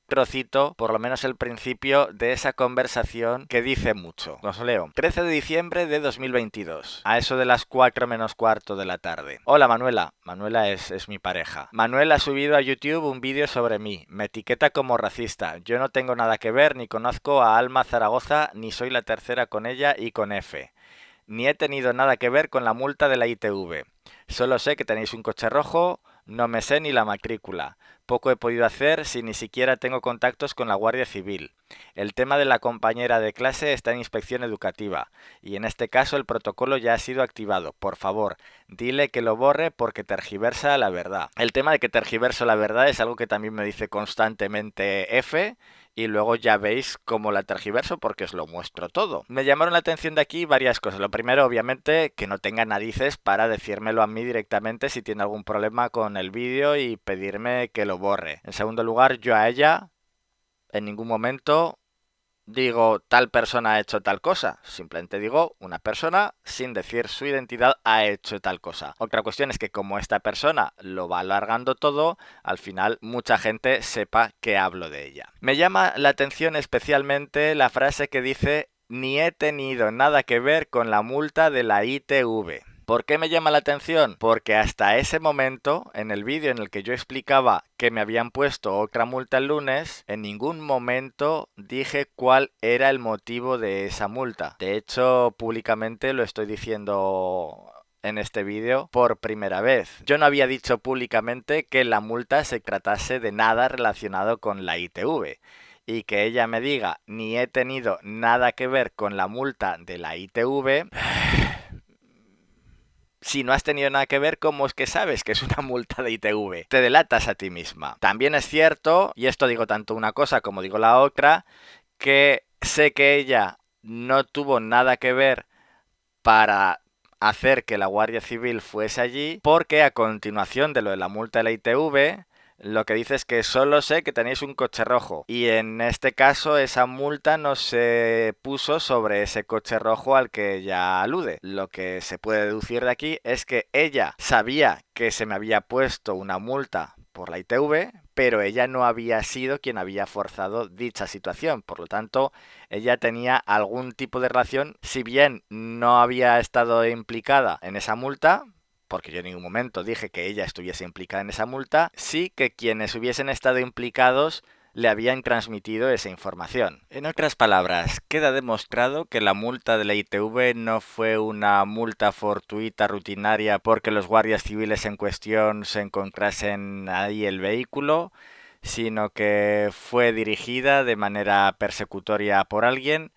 trocito, por lo menos el principio de esa conversación que dice mucho. Os leo. 13 de diciembre de 2022, a eso de las 4 menos cuarto de la tarde. Hola Manuela. Manuela es mi pareja. Manuela ha subido a YouTube un vídeo sobre mí. Me etiqueta como racista. Yo no tengo nada que ver, ni conozco a Alma Zaragoza, ni soy la tercera con ella y con F. Ni he tenido nada que ver con la multa de la ITV. Solo sé que tenéis un coche rojo, no me sé ni la matrícula. Poco he podido hacer si ni siquiera tengo contactos con la Guardia Civil. El tema de la compañera de clase está en inspección educativa y en este caso el protocolo ya ha sido activado. Por favor, dile que lo borre porque tergiversa la verdad. El tema de que tergiverso la verdad es algo que también me dice constantemente F. Y luego ya veis cómo la tergiverso porque os lo muestro todo. Me llamaron la atención de aquí varias cosas. Lo primero, obviamente, que no tenga narices para decírmelo a mí directamente si tiene algún problema con el vídeo y pedirme que lo borre. En segundo lugar, yo a ella en ningún momento digo tal persona ha hecho tal cosa, simplemente digo una persona sin decir su identidad ha hecho tal cosa. Otra cuestión es que como esta persona lo va alargando todo, al final mucha gente sepa que hablo de ella. Me llama la atención especialmente la frase que dice ni he tenido nada que ver con la multa de la ITV. ¿Por qué me llama la atención? Porque hasta ese momento, en el vídeo en el que yo explicaba que me habían puesto otra multa el lunes, en ningún momento dije cuál era el motivo de esa multa. De hecho, públicamente lo estoy diciendo en este vídeo por primera vez. Yo no había dicho públicamente que la multa se tratase de nada relacionado con la ITV. Y que ella me diga ni he tenido nada que ver con la multa de la ITV. Si no has tenido nada que ver, ¿cómo es que sabes que es una multa de ITV? Te delatas a ti misma. También es cierto, y esto digo tanto una cosa como digo la otra, que sé que ella no tuvo nada que ver para hacer que la Guardia Civil fuese allí, porque a continuación de lo de la multa de la ITV, lo que dice es que solo sé que tenéis un coche rojo. Y en este caso esa multa no se puso sobre ese coche rojo al que ella alude. Lo que se puede deducir de aquí es que ella sabía que se me había puesto una multa por la ITV, pero ella no había sido quien había forzado dicha situación. Por lo tanto, ella tenía algún tipo de relación, si bien no había estado implicada en esa multa, porque yo en ningún momento dije que ella estuviese implicada en esa multa, sí que quienes hubiesen estado implicados le habían transmitido esa información. En otras palabras, queda demostrado que la multa de la ITV no fue una multa fortuita rutinaria porque los guardias civiles en cuestión se encontrasen ahí el vehículo, sino que fue dirigida de manera persecutoria por alguien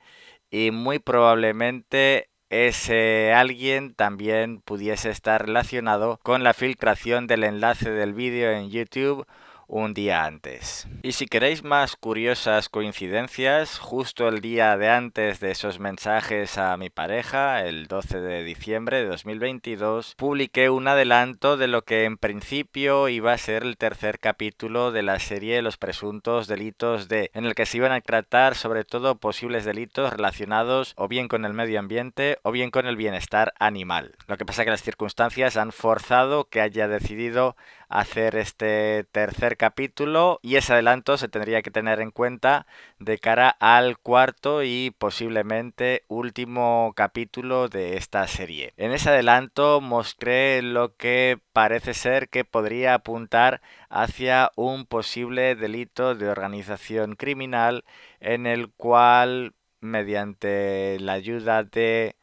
y muy probablemente ese alguien también pudiese estar relacionado con la filtración del enlace del vídeo en YouTube un día antes. Y si queréis más curiosas coincidencias, justo el día de antes de esos mensajes a mi pareja, el 12 de diciembre de 2022, publiqué un adelanto de lo que en principio iba a ser el tercer capítulo de la serie Los presuntos delitos de, en el que se iban a tratar sobre todo posibles delitos relacionados o bien con el medio ambiente o bien con el bienestar animal. Lo que pasa es que las circunstancias han forzado que haya decidido hacer este tercer capítulo y ese adelanto se tendría que tener en cuenta de cara al cuarto y posiblemente último capítulo de esta serie. En ese adelanto mostré lo que parece ser que podría apuntar hacia un posible delito de organización criminal en el cual mediante la ayuda de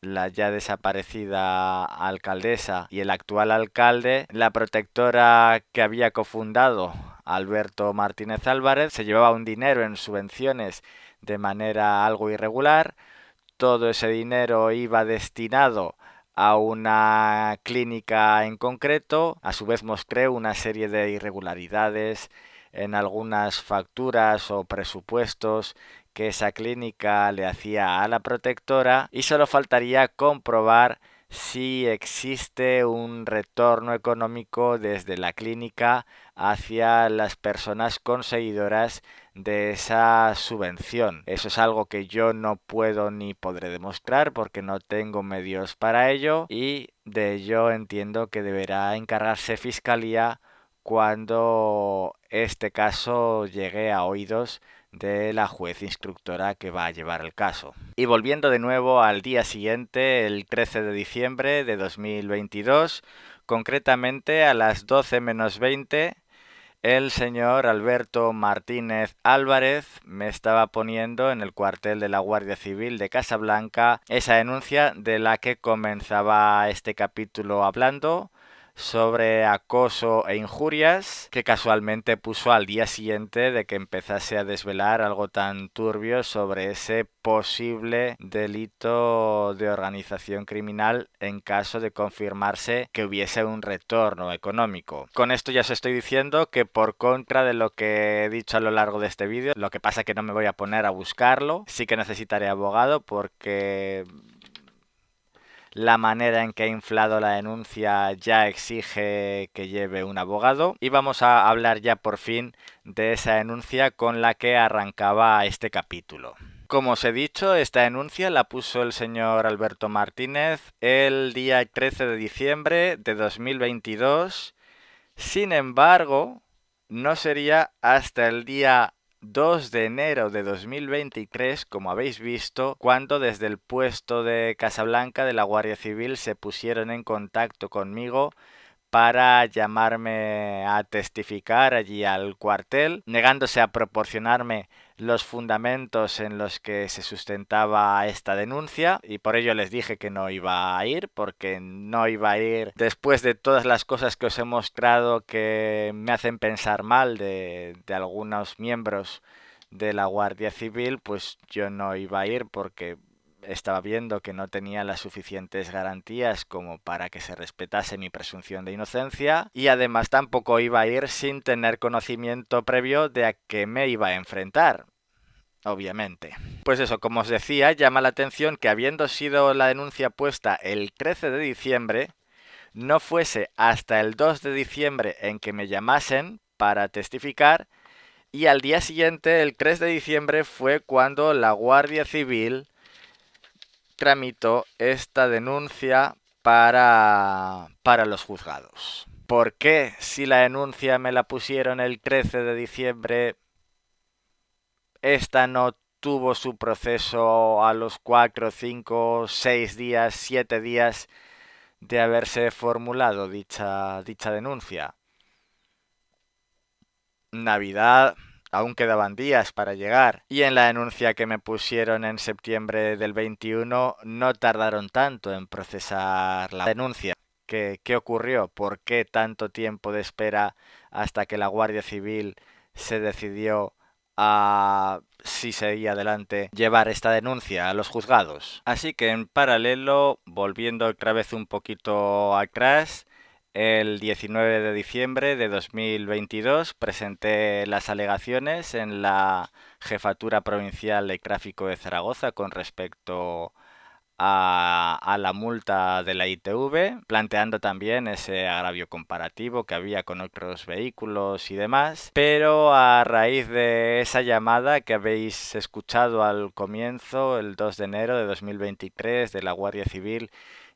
la ya desaparecida alcaldesa y el actual alcalde, la protectora que había cofundado Alberto Martínez Álvarez se llevaba un dinero en subvenciones de manera algo irregular. Todo ese dinero iba destinado a una clínica en concreto. A su vez mostré una serie de irregularidades en algunas facturas o presupuestos que esa clínica le hacía a la protectora y solo faltaría comprobar si existe un retorno económico desde la clínica hacia las personas conseguidoras de esa subvención. Eso es algo que yo no puedo ni podré demostrar porque no tengo medios para ello y de ello entiendo que deberá encargarse Fiscalía cuando este caso llegue a oídos de la juez instructora que va a llevar el caso. Y volviendo de nuevo al día siguiente, el 13 de diciembre de 2022, concretamente a las 12 menos 20, el señor Alberto Martínez Álvarez me estaba poniendo en el cuartel de la Guardia Civil de Casablanca esa denuncia de la que comenzaba este capítulo hablando, sobre acoso e injurias, que casualmente puso al día siguiente de que empezase a desvelar algo tan turbio sobre ese posible delito de organización criminal en caso de confirmarse que hubiese un retorno económico. Con esto ya os estoy diciendo que por contra de lo que he dicho a lo largo de este vídeo, lo que pasa es que no me voy a poner a buscarlo, sí que necesitaré abogado porque la manera en que ha inflado la denuncia ya exige que lleve un abogado. Y vamos a hablar ya por fin de esa denuncia con la que arrancaba este capítulo. Como os he dicho, esta denuncia la puso el señor Alberto Martínez el día 13 de diciembre de 2022. Sin embargo, no sería hasta el día 2 de enero de 2023, como habéis visto, cuando desde el puesto de Casablanca de la Guardia Civil se pusieron en contacto conmigo para llamarme a testificar allí al cuartel, negándose a proporcionarme los fundamentos en los que se sustentaba esta denuncia, y por ello les dije que no iba a ir, porque no iba a ir después de todas las cosas que os he mostrado que me hacen pensar mal de algunos miembros de la Guardia Civil. Pues yo no iba a ir porque estaba viendo que no tenía las suficientes garantías como para que se respetase mi presunción de inocencia, y además tampoco iba a ir sin tener conocimiento previo de a qué me iba a enfrentar, obviamente. Pues eso, como os decía, llama la atención que habiendo sido la denuncia puesta el 13 de diciembre, no fuese hasta el 2 de diciembre en que me llamasen para testificar, y al día siguiente, el 3 de diciembre, fue cuando la Guardia Civil tramitó esta denuncia para los juzgados. ¿Por qué, si la denuncia me la pusieron el 13 de diciembre, esta no tuvo su proceso a los 4, 5, 6 días, 7 días de haberse formulado dicha denuncia? Navidad, aún quedaban días para llegar, y en la denuncia que me pusieron en septiembre del 21 no tardaron tanto en procesar la denuncia. ¿Qué ocurrió? ¿Por qué tanto tiempo de espera hasta que la Guardia Civil se decidió a, si seguía adelante, llevar esta denuncia a los juzgados? Así que en paralelo, volviendo otra vez un poquito atrás, el 19 de diciembre de 2022 presenté las alegaciones en la Jefatura Provincial de Tráfico de Zaragoza con respecto a la multa de la ITV, planteando también ese agravio comparativo que había con otros vehículos y demás. Pero a raíz de esa llamada que habéis escuchado al comienzo, el 2 de enero de 2023, de la Guardia Civil,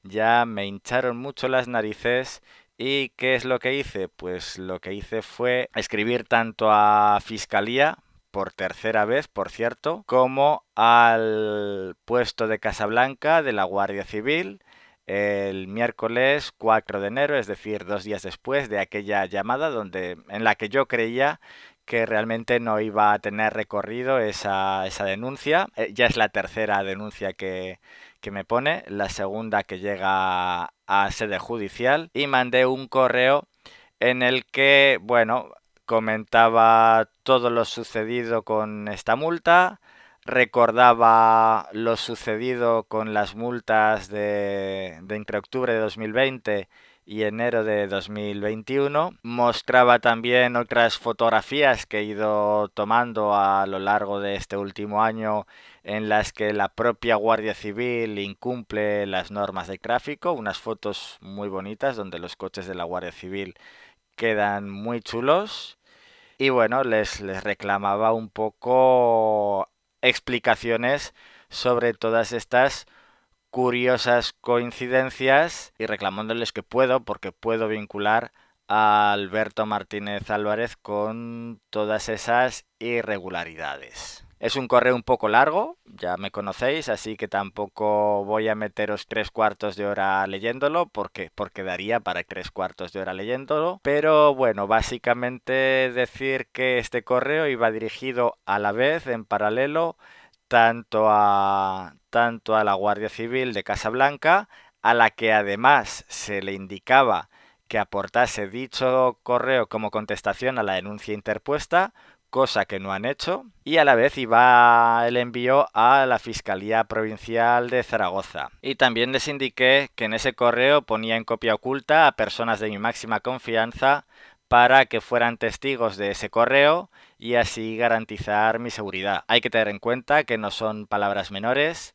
ya me hincharon mucho las narices. ¿Y qué es lo que hice? Pues lo que hice fue escribir tanto a Fiscalía, por tercera vez, por cierto, como al puesto de Casablanca de la Guardia Civil el miércoles 4 de enero, es decir, 2 días después de aquella llamada en la que yo creía que realmente no iba a tener recorrido esa denuncia. Ya es la tercera denuncia que me pone, la segunda que llega a sede judicial, y mandé un correo en el que, bueno, comentaba todo lo sucedido con esta multa, recordaba lo sucedido con las multas de entre octubre de 2020 y enero de 2021. Mostraba también otras fotografías que he ido tomando a lo largo de este último año en las que la propia Guardia Civil incumple las normas de tráfico, unas fotos muy bonitas donde los coches de la Guardia Civil quedan muy chulos. Y bueno, les reclamaba un poco explicaciones sobre todas estas curiosas coincidencias y reclamándoles que puedo, porque puedo vincular a Alberto Martínez Álvarez con todas esas irregularidades. Es un correo un poco largo, ya me conocéis, así que tampoco voy a meteros 3 cuartos de hora leyéndolo, porque daría para 3 cuartos de hora leyéndolo. Pero bueno, básicamente decir que este correo iba dirigido a la vez, en paralelo, tanto a la Guardia Civil de Casablanca, a la que además se le indicaba que aportase dicho correo como contestación a la denuncia interpuesta, cosa que no han hecho, y a la vez iba el envío a la Fiscalía Provincial de Zaragoza. Y también les indiqué que en ese correo ponía en copia oculta a personas de mi máxima confianza para que fueran testigos de ese correo y así garantizar mi seguridad. Hay que tener en cuenta que no son palabras menores.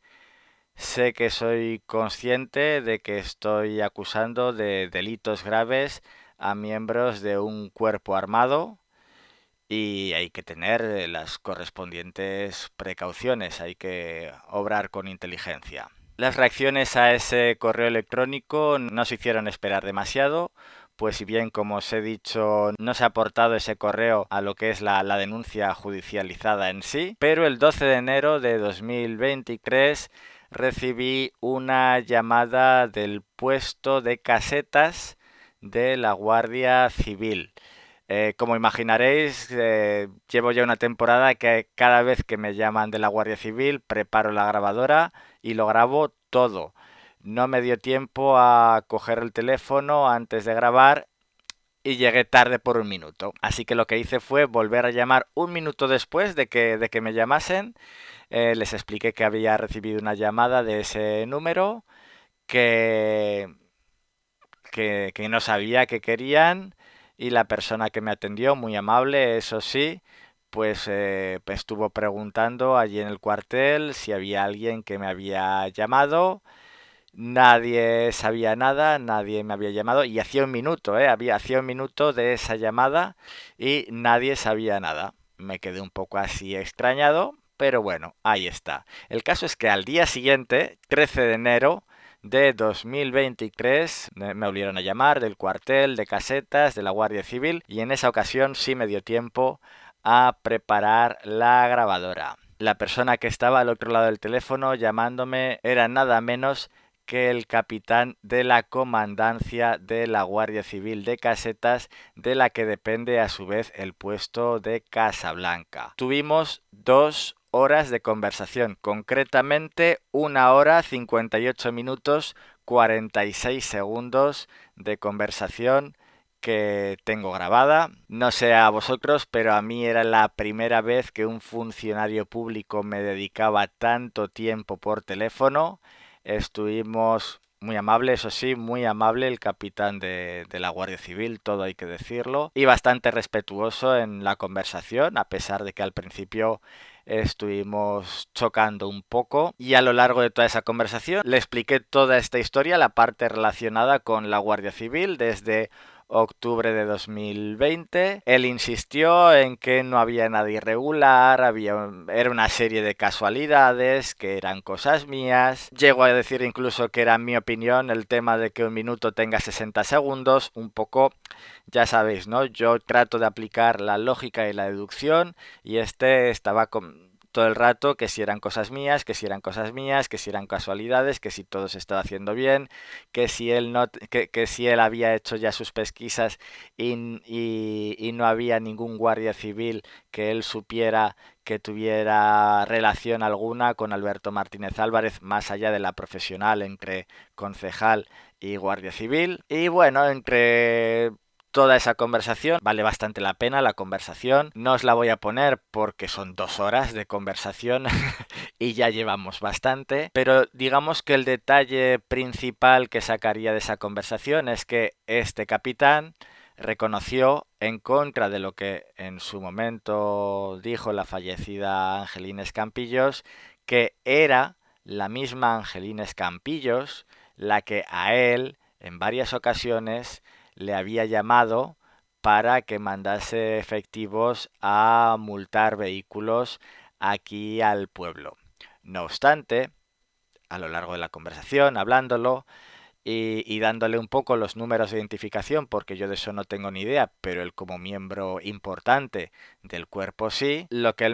Sé que soy consciente de que estoy acusando de delitos graves a miembros de un cuerpo armado y hay que tener las correspondientes precauciones, hay que obrar con inteligencia. Las reacciones a ese correo electrónico no se hicieron esperar demasiado, pues si bien, como os he dicho, no se ha aportado ese correo a lo que es la denuncia judicializada en sí, pero el 12 de enero de 2023 recibí una llamada del puesto de casetas de la Guardia Civil. Como imaginaréis, llevo ya una temporada que cada vez que me llaman de la Guardia Civil preparo la grabadora y lo grabo todo. No me dio tiempo a coger el teléfono antes de grabar y llegué tarde por 1 minuto. Así que lo que hice fue volver a llamar 1 minuto después de que me llamasen. Les expliqué que había recibido una llamada de ese número, que que no sabía que querían y la persona que me atendió, muy amable, eso sí, pues estuvo preguntando allí en el cuartel si había alguien que me había llamado. Nadie sabía nada, nadie me había llamado y hacía 1 minuto, hacía 1 minuto de esa llamada y nadie sabía nada. Me quedé un poco así extrañado, pero bueno, ahí está. El caso es que al día siguiente, 13 de enero de 2023, me volvieron a llamar del cuartel, de casetas, de la Guardia Civil y en esa ocasión sí me dio tiempo a preparar la grabadora. La persona que estaba al otro lado del teléfono llamándome era nada menos que el capitán de la comandancia de la Guardia Civil de Casetas, de la que depende a su vez el puesto de Casablanca. Tuvimos 2 horas de conversación, concretamente 1 hora 58 minutos 46 segundos de conversación que tengo grabada. No sé a vosotros, pero a mí era la primera vez que un funcionario público me dedicaba tanto tiempo por teléfono. Estuvimos muy amable, eso sí, muy amable el capitán de la Guardia Civil, todo hay que decirlo, y bastante respetuoso en la conversación, a pesar de que al principio estuvimos chocando un poco y a lo largo de toda esa conversación le expliqué toda esta historia, la parte relacionada con la Guardia Civil desde octubre de 2020. Él insistió en que no había nada irregular, era una serie de casualidades, que eran cosas mías. Llegó a decir incluso que era mi opinión el tema de que 1 minuto tenga 60 segundos, un poco, ya sabéis, ¿no? Yo trato de aplicar la lógica y la deducción y este estaba todo el rato que si eran cosas mías, que si eran cosas mías, que si eran casualidades, que si todo se estaba haciendo bien, que si él no, que si él había hecho ya sus pesquisas y no había ningún guardia civil que él supiera que tuviera relación alguna con Alberto Martínez Álvarez, más allá de la profesional entre concejal y guardia civil. Y bueno, entre toda esa conversación, vale bastante la pena la conversación. No os la voy a poner porque son 2 horas de conversación y ya llevamos bastante, pero digamos que el detalle principal que sacaría de esa conversación es que este capitán reconoció, en contra de lo que en su momento dijo la fallecida Angelina Escampillos, que era la misma Angelina Escampillos la que a él en varias ocasiones le había llamado para que mandase efectivos a multar vehículos aquí al pueblo. No obstante, a lo largo de la conversación, hablándolo, y dándole un poco los números de identificación, porque yo de eso no tengo ni idea, pero él como miembro importante del cuerpo sí, lo que él